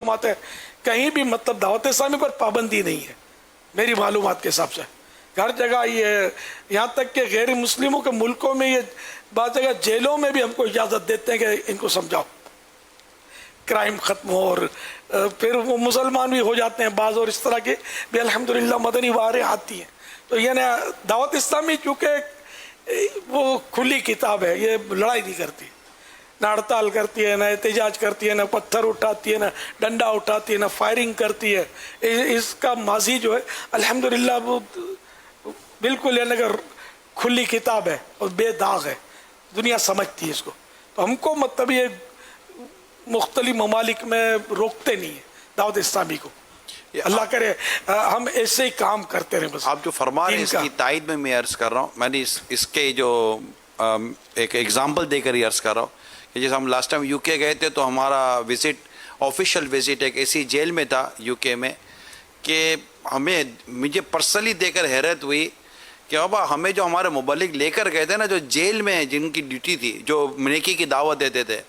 معلومات ہے کہیں بھی مطلب دعوت اسلامی پر پابندی نہیں ہے میری معلومات کے حساب سے. ہر جگہ یہ یہاں تک کہ غیر مسلموں کے ملکوں میں یہ بعض جگہ جیلوں میں بھی ہم کو اجازت دیتے ہیں کہ ان کو سمجھاؤ کرائم ختم ہو, اور پھر وہ مسلمان بھی ہو جاتے ہیں بعض, اور اس طرح کی بھی الحمدللہ مدنی واریں آتی ہیں. تو یہ دعوت اسلامی چونکہ وہ کھلی کتاب ہے, یہ لڑائی نہیں کرتی, نہ ہڑتال کرتی ہے, نہ احتجاج کرتی ہے, نہ پتھر اٹھاتی ہے, نہ ڈنڈا اٹھاتی ہے, نہ فائرنگ کرتی ہے. اس کا ماضی جو ہے الحمدللہ وہ بالکل یعنی کہ کھلی کتاب ہے اور بے داغ ہے, دنیا سمجھتی ہے اس کو. تو ہم کو مطلب یہ مختلف ممالک میں روکتے نہیں ہیں دعوت اسلامی کو. اللہ کرے ہم ایسے ہی کام کرتے رہیں بس. آپ جو فرما رہے ہیں اس کی تائید میں عرض کر رہا ہوں, میں نے اس کے جو ایک ایگزامپل دے کر ہی عرض کر رہا ہوں کہ جیسے ہم لاسٹ ٹائم یو کے گئے تھے تو ہمارا وزٹ آفیشیل وزٹ ایک ایسی جیل میں تھا یو کے میں کہ مجھے پرسنلی دے کر حیرت ہوئی کہ بابا ہمیں جو ہمارے مبلغ لے کر گئے تھے نا, جو جیل میں جن کی ڈیوٹی تھی, جو نیکی کی دعوت دیتے تھے,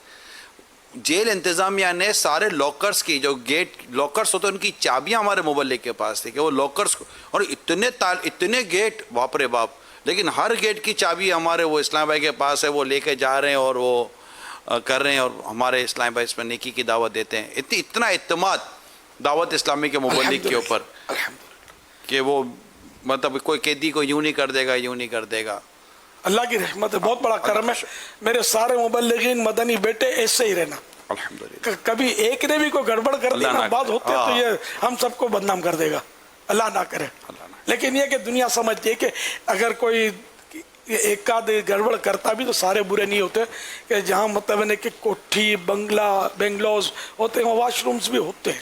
جیل انتظامیہ نے سارے لاکرز کی جو گیٹ لاکرز ہوتے ہیں ان کی چابیاں ہمارے مبلغ کے پاس تھی کہ وہ لاکرز کو, اور اتنے گیٹ باپ رے باپ, لیکن ہر گیٹ کی چابی ہمارے وہ اسلام بھائی کے پاس ہے, وہ لے کے جا رہے ہیں اور وہ کر رہے ہیں, اور ہمارے اسلام بھائی اس میں نیکی کی دعوت دیتے ہیں. اتنا اعتماد دعوت اسلامی کے مبلغ کے اوپر کہ وہ مطلب کوئی قیدی کو یوں نہیں کر دے گا, یوں نہیں کر دے گا. اللہ کی رحمت ہے, بہت بڑا کرم ہے. میرے سارے مبلغین مدنی بیٹے ایسے ہی رہنا, کبھی ایک نے بھی کوئی گڑبڑ کر دی نا بات ہوتے تو یہ ہم سب کو بدنام کر دے گا, اللہ نہ کرے. لیکن یہ کہ دنیا سمجھتی ہے کہ اگر کوئی ایک آدھ گڑبڑ کرتا بھی تو سارے برے نہیں ہوتے, کہ جہاں مطلب ہے کہ کوٹھی بنگلہ بنگلوز ہوتے ہیں, واش رومز بھی ہوتے ہیں,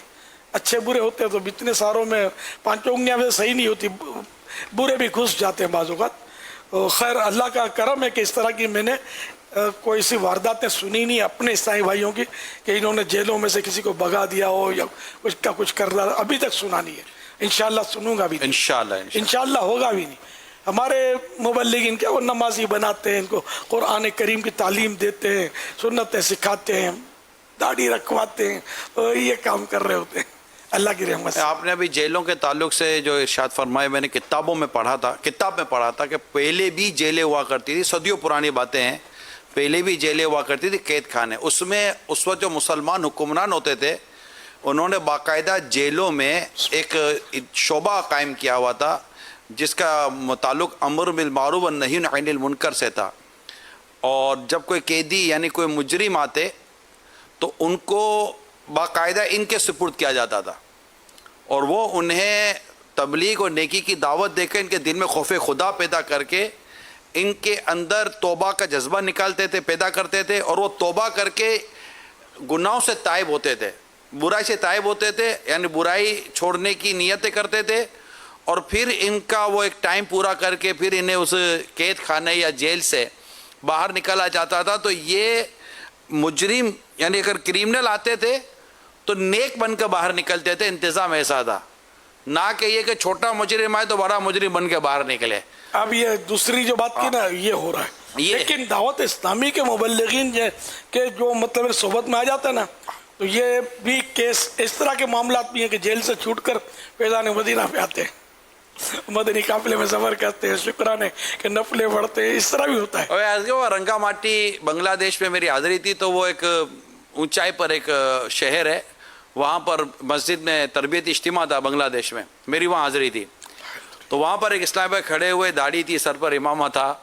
اچھے برے ہوتے ہیں. تو اتنے ساروں میں پانچوں انگلیاں میں صحیح نہیں ہوتی, برے بھی گھس جاتے ہیں بعض اوقات. خیر اللہ کا کرم ہے کہ اس طرح کی میں نے کوئی سی وارداتیں سنی نہیں اپنے عیسائی بھائیوں کی کہ انہوں نے جیلوں میں سے کسی کو بھگا دیا ہو یا کچھ کا کچھ کر رہا, ابھی تک سنا نہیں ہے. انشاءاللہ سنوں گا بھی, انشاءاللہ ہوگا بھی نہیں. ہمارے مبلغین کیا وہ نمازی بناتے ہیں, ان کو قرآن کریم کی تعلیم دیتے ہیں, سنتیں سکھاتے ہیں, داڑھی رکھواتے ہیں, یہ کام کر رہے ہوتے ہیں اللہ کی رحمت سے. آپ نے ابھی جیلوں کے تعلق سے جو ارشاد فرمایا, میں نے کتاب میں پڑھا تھا کہ پہلے بھی جیلیں ہوا کرتی تھی, صدیوں پرانی باتیں ہیں, پہلے بھی جیلیں ہوا کرتی تھی قید خانے. اس میں اس وقت جو مسلمان حکمران ہوتے تھے انہوں نے باقاعدہ جیلوں میں ایک شعبہ قائم کیا ہوا تھا جس کا متعلق امر بالمعروف و نہی عن المنکر سے تھا. اور جب کوئی قیدی یعنی کوئی مجرم آتے تو ان کو باقاعدہ ان کے سپرد کیا جاتا تھا, اور وہ انہیں تبلیغ اور نیکی کی دعوت دے کے ان کے دل میں خوف خدا پیدا کر کے ان کے اندر توبہ کا جذبہ نکالتے تھے, پیدا کرتے تھے, اور وہ توبہ کر کے گناہوں سے تائب ہوتے تھے, برائی سے تائب ہوتے تھے, یعنی برائی چھوڑنے کی نیتیں کرتے تھے, اور پھر ان کا وہ ایک ٹائم پورا کر کے پھر انہیں اس قید خانے یا جیل سے باہر نکالا جاتا تھا. تو یہ مجرم یعنی اگر کرمنل آتے تھے تو نیک بن کے باہر نکلتے تھے, انتظام ایسا تھا, نہ کہ یہ کہ چھوٹا مجرم آئے تو بڑا مجرم بن کے باہر نکلے. اب یہ دوسری جو بات کی نا یہ ہو رہا ہے, لیکن دعوت اسلامی کے مبلغین کے جو مطلب صحبت میں آ جاتا ہے نا, تو یہ بھی کیس اس طرح کے معاملات بھی ہیں کہ جیل سے چھوٹ کر فیضان مدینہ پہ آتے ہیں, مدنی قافلے میں سفر کرتے ہیں, شکرانے کہ نفلیں پڑھتے ہیں, اس طرح بھی ہوتا ہے. رنگا ماٹی بنگلہ دیش میں میری حاضری تھی, تو وہ ایک اونچائی پر ایک شہر ہے, وہاں پر مسجد میں تربیتی اجتماع تھا بنگلہ دیش میں, میری وہاں حاضری تھی. تو وہاں پر ایک اسلام بھائی کھڑے ہوئے, داڑھی تھی, سر پر امامہ تھا,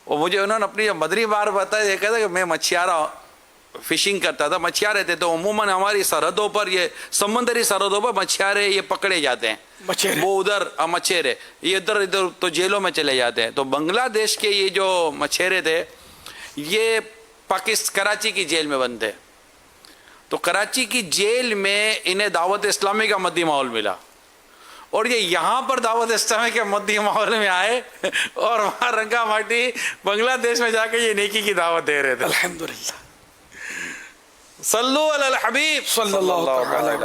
اور مجھے انہوں نے اپنی جو مدنی بار بتایا, یہ کہتا کہ میں مچھیارا فشنگ کرتا تھا, مچھیارے تھے, تو عموماً ہماری سرحدوں پر یہ سمندری سرحدوں پر مچھیارے یہ پکڑے جاتے ہیں, وہ ادھر مچھیرے یہ ادھر تو جیلوں میں چلے جاتے ہیں. تو بنگلہ دیش کے یہ جو مچھیرے تھے یہ کراچی کی جیل میں بند تھے. تو کراچی کی جیل میں انہیں دعوت اسلامی کا مدی ماحول ملا, اور یہ یہاں پر دعوت اسلامی کے مدی ماحول میں آئے, اور وہاں رنگا ماٹی بنگلہ دیش میں جا کے یہ نیکی کی دعوت دے رہے تھے. الحمدللہ. صلو علی الحبیب صلی اللہ علیہ